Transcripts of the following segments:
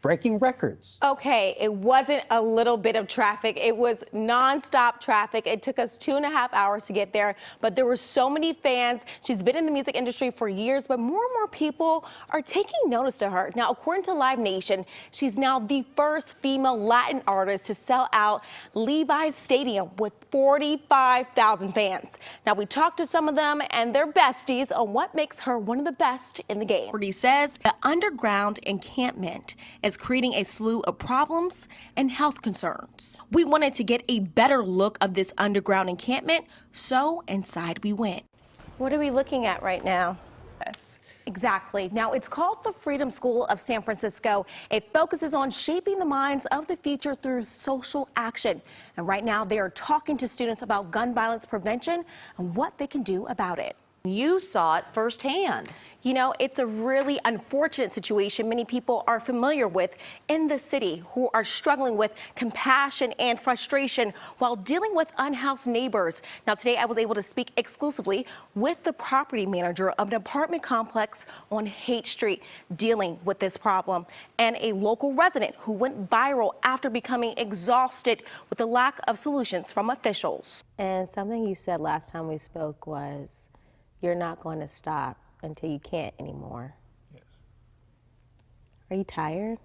breaking records. Okay, it wasn't a little bit of traffic. It was nonstop traffic. It took us 2.5 hours to get there, but there were so many fans. She's been in the music industry for years, but more and more people are taking notice of her. Now, according to Live Nation, she's now the first female Latin artist to sell out Levi's Stadium with 45,000 fans. Now, we talked to some of them and their besties on what makes her one of the best in the game. He says the underground encampment is creating a slew of problems and health concerns. We wanted to get a better look of this underground encampment, so inside we went. What are we looking at right now? Yes. Exactly. Now, it's called the Freedom School of San Francisco. It focuses on shaping the minds of the future through social action. And right now, they are talking to students about gun violence prevention and what they can do about it. You saw it firsthand. You know, it's a really unfortunate situation many people are familiar with in the city who are struggling with compassion and frustration while dealing with unhoused neighbors. Now, today I was able to speak exclusively with the property manager of an apartment complex on Haight Street dealing with this problem, and a local resident who went viral after becoming exhausted with the lack of solutions from officials. And something you said last time we spoke was, you're not going to stop until you can't anymore. Yes. Are you tired?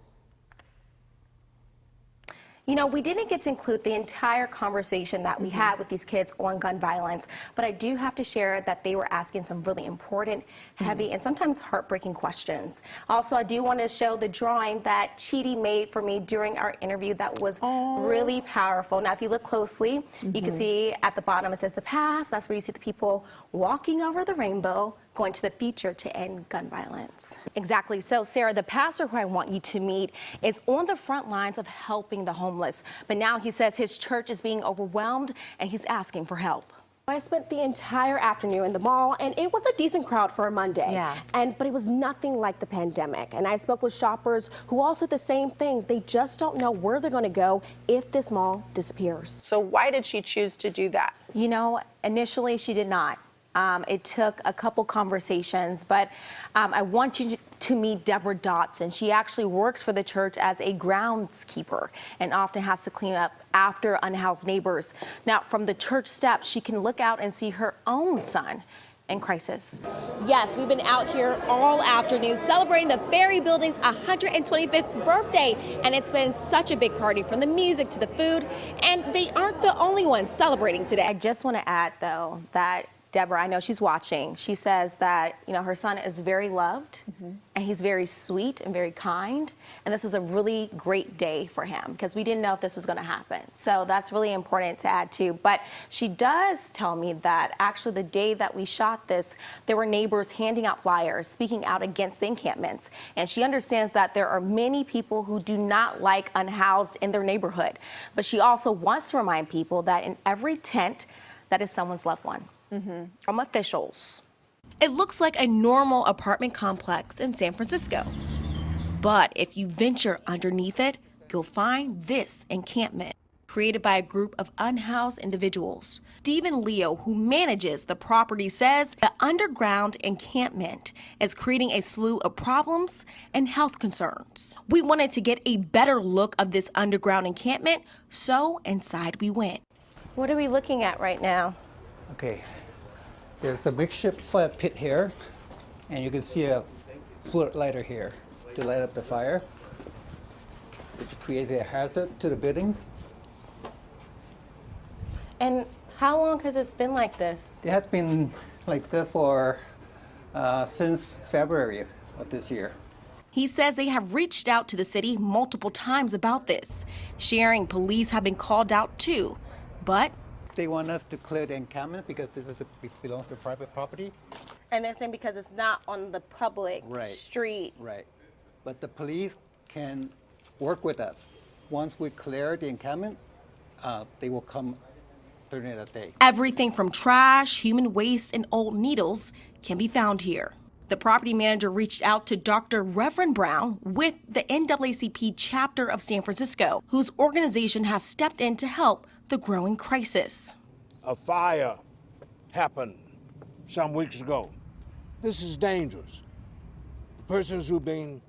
You know, we didn't get to include the entire conversation that we had with these kids on gun violence, but I do have to share that they were asking some really important, heavy, and sometimes heartbreaking questions. Also, I do want to show the drawing that Chidi made for me during our interview that was really powerful. Now, if you look closely, you can see at the bottom it says the past. That's where you see the people walking over the rainbow, going to the future to end gun violence. Exactly. So, Sarah, the pastor who I want you to meet is on the front lines of helping the homeless. But now he says his church is being overwhelmed and he's asking for help. I spent the entire afternoon in the mall, and it was a decent crowd for a Monday. Yeah. But it was nothing like the pandemic. And I spoke with shoppers who all said the same thing. They just don't know where they're going to go if this mall disappears. So why did she choose to do that? You know, initially she did not. It took a couple conversations, but I want you to meet Deborah Dotson. She actually works for the church as a groundskeeper and often has to clean up after unhoused neighbors. Now, from the church steps, she can look out and see her own son in crisis. Yes, we've been out here all afternoon celebrating the Ferry Building's 125th birthday, and it's been such a big party, from the music to the food, and they aren't the only ones celebrating today. I just want to add, though, that Deborah, I know she's watching. She says that, you know, her son is very loved and he's very sweet and very kind. And this was a really great day for him because we didn't know if this was going to happen. So that's really important to add too. But she does tell me that actually the day that we shot this, there were neighbors handing out flyers, speaking out against the encampments. And she understands that there are many people who do not like unhoused in their neighborhood. But she also wants to remind people that in every tent, that is someone's loved one. From officials. It looks like a normal apartment complex in San Francisco. But if you venture underneath it, you'll find this encampment, created by a group of unhoused individuals. Stephen Leo, who manages the property, says the underground encampment is creating a slew of problems and health concerns. We wanted to get a better look of this underground encampment, so inside we went. What are we looking at right now? Okay, there's a makeshift fire pit here, and you can see a float lighter here to light up the fire, which creates a hazard to the building. And how long has this been like this? It has been like this for since February of this year. He says they have reached out to the city multiple times about this. Sharing police have been called out too, but They want us to clear the encampment because this belongs to private property. And they're saying because it's not on the public street. Right. But the police can work with us. Once we clear the encampment, they will come during that day. everything from trash, human waste, and old needles can be found here. The property manager reached out to Dr. Reverend Brown with the NAACP chapter of San Francisco, whose organization has stepped in to help the growing crisis. A fire happened some weeks ago. This is dangerous. The persons who've been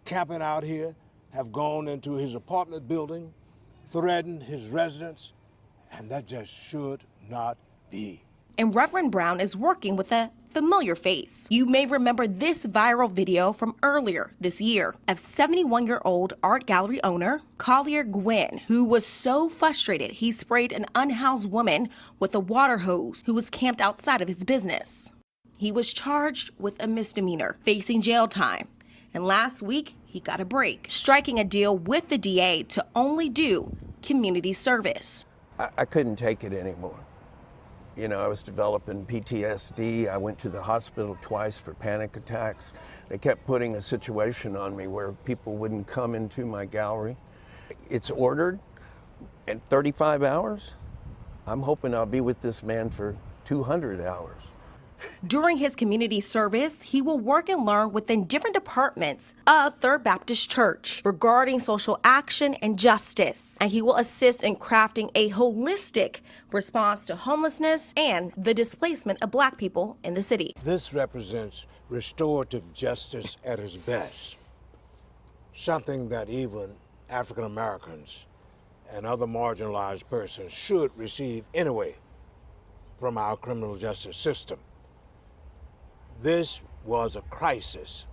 camping out here, have gone into his apartment building, threatened his residence, and that just should not be. And Reverend Brown is working with a familiar face. You may remember this viral video from earlier this year of 71-year-old art gallery owner Lezla Gooden, who was so frustrated he sprayed an unhoused woman with a water hose who was camped outside of his business. He was charged with a misdemeanor, facing jail time. And last week, he got a break, striking a deal with the DA to only do community service. I couldn't take it anymore. You know, I was developing PTSD. I went to the hospital twice for panic attacks. They kept putting a situation on me where people wouldn't come into my gallery. It's ordered in 35 hours. I'm hoping I'll be with this man for 200 hours. During his community service, he will work and learn within different departments of Third Baptist Church regarding social action and justice. And he will assist in crafting a holistic response to homelessness and the displacement of Black people in the city. This represents restorative justice at its best, something that even African Americans and other marginalized persons should receive anyway from our criminal justice system. This was a crisis.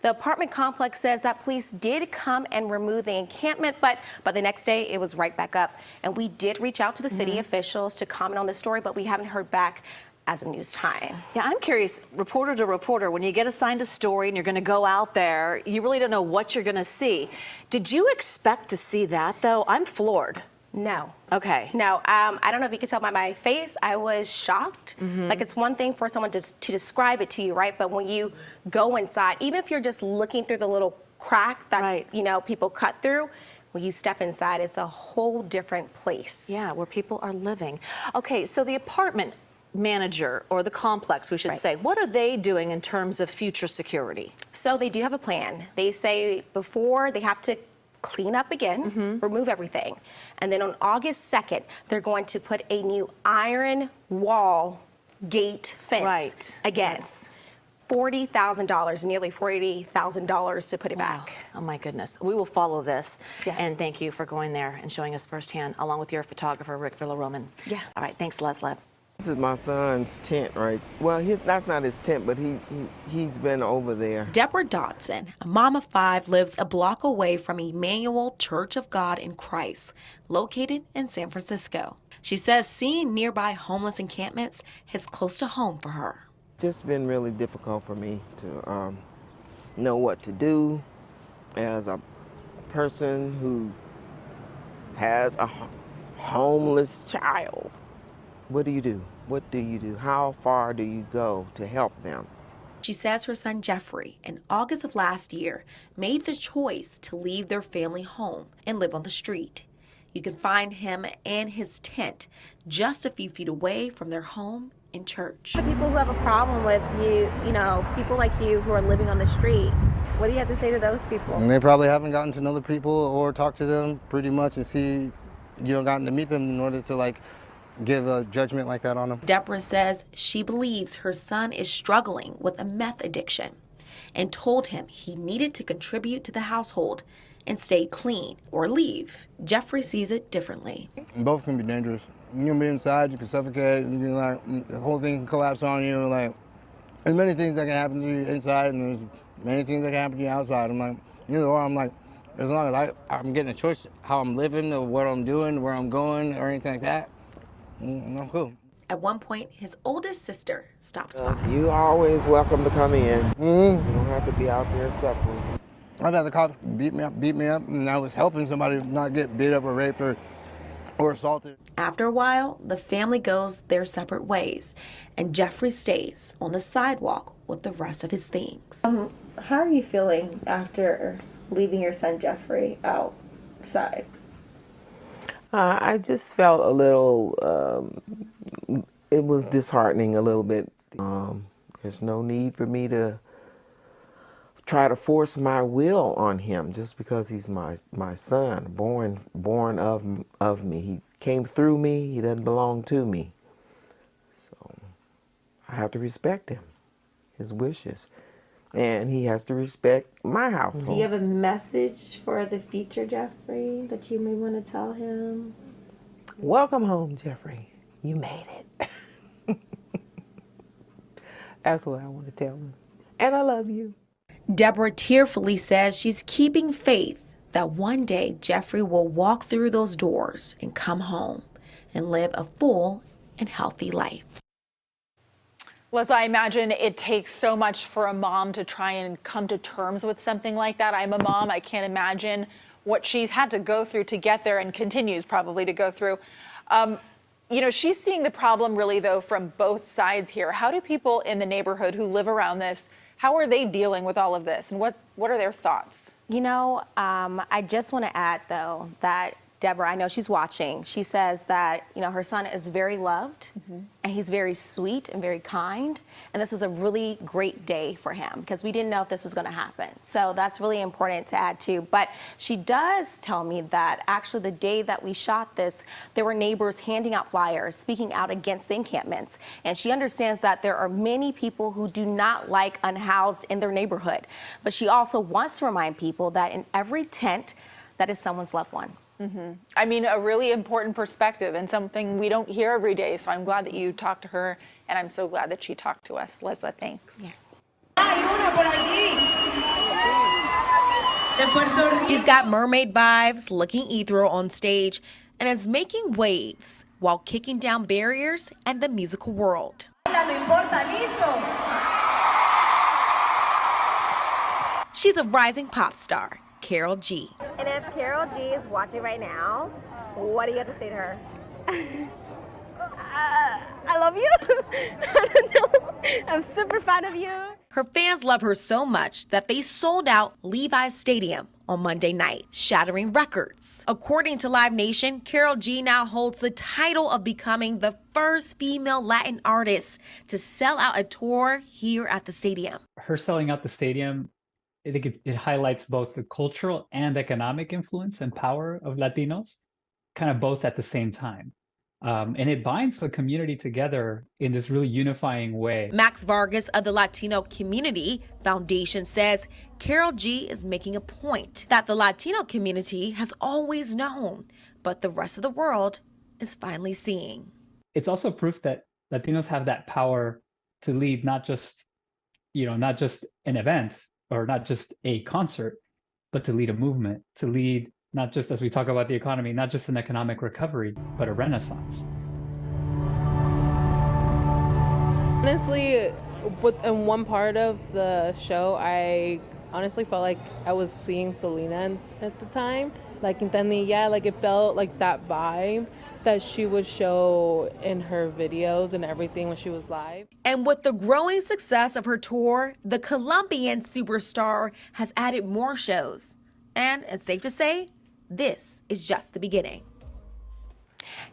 The apartment complex says that police did come and remove the encampment, but the next day it was right back up. And we did reach out to the city officials to comment on the story, but we haven't heard back as of news time. Yeah, I'm curious, reporter to reporter, when you get assigned a story and you're going to go out there, you really don't know what you're going to see. Did you expect to see that, though? I'm floored. No. Okay. No, I don't know if you could tell by my face, I was shocked. Like, it's one thing for someone to describe it to you, right? But when you go inside, even if you're just looking through the little crack that, you know, people cut through, when you step inside, it's a whole different place. Yeah, where people are living. Okay, so the apartment manager, or the complex, we should say, what are they doing in terms of future security? So they do have a plan. They say before they have to clean up again, remove everything. And then on August 2nd, they're going to put a new iron wall gate fence again. $40,000, nearly $40,000 to put it back. Oh my goodness. We will follow this. And thank you for going there and showing us firsthand, along with your photographer, Rick Villaroman. Yes. All right, thanks, Lezla. This is my son's tent, right? Well, that's not his tent, but he's been over there. Deborah Dotson, a mom of 5, lives a block away from Emmanuel Church of God in Christ, located in San Francisco. She says seeing nearby homeless encampments hits close to home for her. It's just been really difficult for me to know what to do as a person who has a homeless child. What do you do? What do you do? How far do you go to help them? She says her son Jeffrey, in August of last year, made the choice to leave their family home and live on the street. You can find him and his tent just a few feet away from their home in church. The people who have a problem with you know, people like you who are living on the street, what do you have to say to those people? And they probably haven't gotten to know the people or talk to them pretty much and see, gotten to meet them in order to, like, give a judgment like that on them. Deborah says she believes her son is struggling with a meth addiction and told him he needed to contribute to the household and stay clean or leave. Jeffrey sees it differently. Both can be dangerous. You can be inside, you can suffocate, you can, like, the whole thing can collapse on you. Like, there's many things that can happen to you inside, and there's many things that can happen to you outside. I'm like, either or, I'm like, as long as I'm getting a choice how I'm living or what I'm doing, where I'm going, or anything like that, I'm cool. At one point, his oldest sister stops by. You always welcome to come in. You don't have to be out there suffering. I've had the cops beat me up, and I was helping somebody not get beat up or raped or assaulted. After a while, the family goes their separate ways, and Jeffrey stays on the sidewalk with the rest of his things. How are you feeling after leaving your son Jeffrey outside? I just felt a little, it was disheartening a little bit. There's no need for me to try to force my will on him just because he's my son, born of me. He came through me, he doesn't belong to me. So I have to respect him, his wishes. and he has to respect my household. Do you have a message for the future Jeffrey that you may want to tell him? Welcome home, Jeffrey. You made it. That's what I want to tell him. And I love you. Deborah tearfully says she's keeping faith that one day Jeffrey will walk through those doors and come home and live a full and healthy life. Lezla, I imagine it takes so much for a mom to try and come to terms with something like that. I'm a mom. I can't imagine what she's had to go through to get there and continues probably to go through. You know, she's seeing the problem really, though, from both sides here. How do people in the neighborhood who live around this, how are they dealing with all of this? And what are their thoughts? You know, I just want to add, though, that Deborah, I know she's watching. She says that, you know, her son is very loved and he's very sweet and very kind. And this was a really great day for him because we didn't know if this was going to happen. So that's really important to add too. But she does tell me that actually the day that we shot this, there were neighbors handing out flyers, speaking out against the encampments. And she understands that there are many people who do not like unhoused in their neighborhood. But she also wants to remind people that in every tent, that is someone's loved one. I mean, a really important perspective and something we don't hear every day. So I'm glad that you talked to her, and I'm so glad that she talked to us. Lezla, thanks. Yeah. She's got mermaid vibes, looking ethereal on stage, and is making waves while kicking down barriers and the musical world. She's a rising pop star, Carol G. And if Carol G is watching right now, what do you have to say to her? I love you. I don't know. I'm super fan of you. Her fans love her so much that they sold out Levi's Stadium on Monday night, shattering records. According to Live Nation, Carol G now holds the title of becoming the first female Latin artist to sell out a tour here at the stadium. Her selling out the stadium, I think it highlights both the cultural and economic influence and power of Latinos, kind of both at the same time. And it binds the community together in this really unifying way. Max Vargas of the Latino Community Foundation says Carol G is making a point that the Latino community has always known, but the rest of the world is finally seeing. It's also proof that Latinos have that power to lead not just an event or not just a concert, but to lead a movement, to lead not just, as we talk about the economy, not just an economic recovery, but a renaissance. Honestly, in one part of the show, I honestly felt like I was seeing Selena at the time. Like, entendía, like it felt like that vibe that she would show in her videos and everything when she was live. And with the growing success of her tour, the Colombian superstar has added more shows. And it's safe to say, this is just the beginning.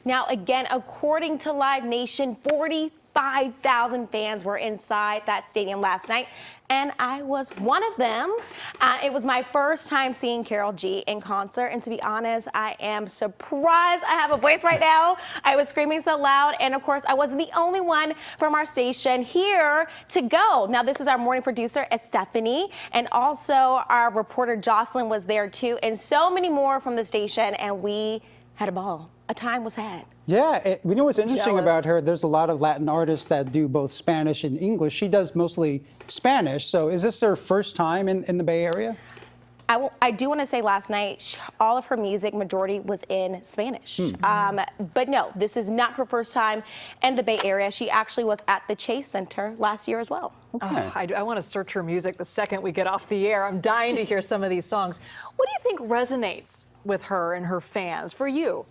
Now, again, according to Live Nation, 45,000 fans were inside that stadium last night, and I was one of them. It was my first time seeing Carol G in concert, and to be honest, I am surprised I have a voice right now. I was screaming so loud, and of course, I wasn't the only one from our station here to go. Now, this is our morning producer, Stephanie, and also our reporter, Jocelyn, was there too, and so many more from the station, and we had a ball. A time was had. Yeah, we know what's interesting Jealous. about her. There's a lot of Latin artists that do both Spanish and English. She does mostly Spanish. So is this her first time in the Bay Area? I do want to say last night, all of her music, majority was in Spanish. But no, this is not her first time in the Bay Area. She actually was at the Chase Center last year as well. Okay. Oh, I want to search her music the second we get off the air. I'm dying to hear some of these songs. What do you think resonates with her and her fans for you?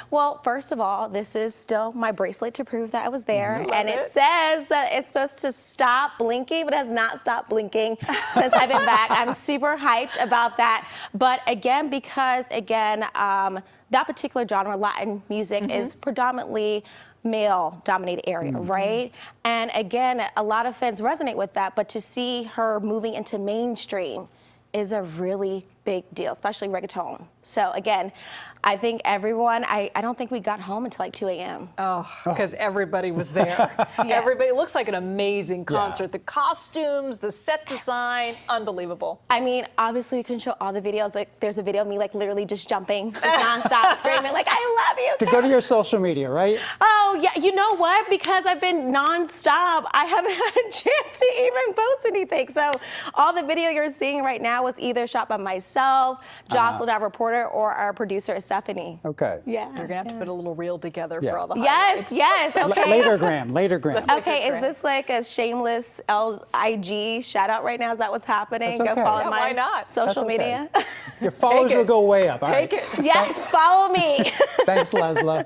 Well, first of all, this is still my bracelet to prove that I was there. And it says that it's supposed to stop blinking, but it has not stopped blinking since I've been back. I'm super hyped about that. But again, because that particular genre, Latin music, is predominantly male-dominated area, right? And again, a lot of fans resonate with that, but to see her moving into mainstream, is a really big deal, especially reggaeton. So again, I think everyone, I don't think we got home until like 2 a.m. Oh, because everybody was there. Everybody, it looks like an amazing concert. The costumes, the set design, unbelievable. I mean, obviously we couldn't show all the videos. Like there's a video of me like literally just jumping, just nonstop screaming like, I love you. To go to your social media, right? Oh yeah, you know what? Because I've been nonstop, I haven't had a chance to even post anything. So all the video you're seeing right now was either shot by myself, Jocelyn, our reporter, or our producer, Stephanie. Okay. Yeah. You're gonna have to put a little reel together for all the Yes, highlights. yes, okay. Later, Graham. Okay, is this like a shameless LIG shout out right now? Is that what's happening? That's okay. Go follow Yeah, my why not? social That's okay. media. Your followers will go way up. All Take right. it. Yes, follow me. Thanks, Lezla.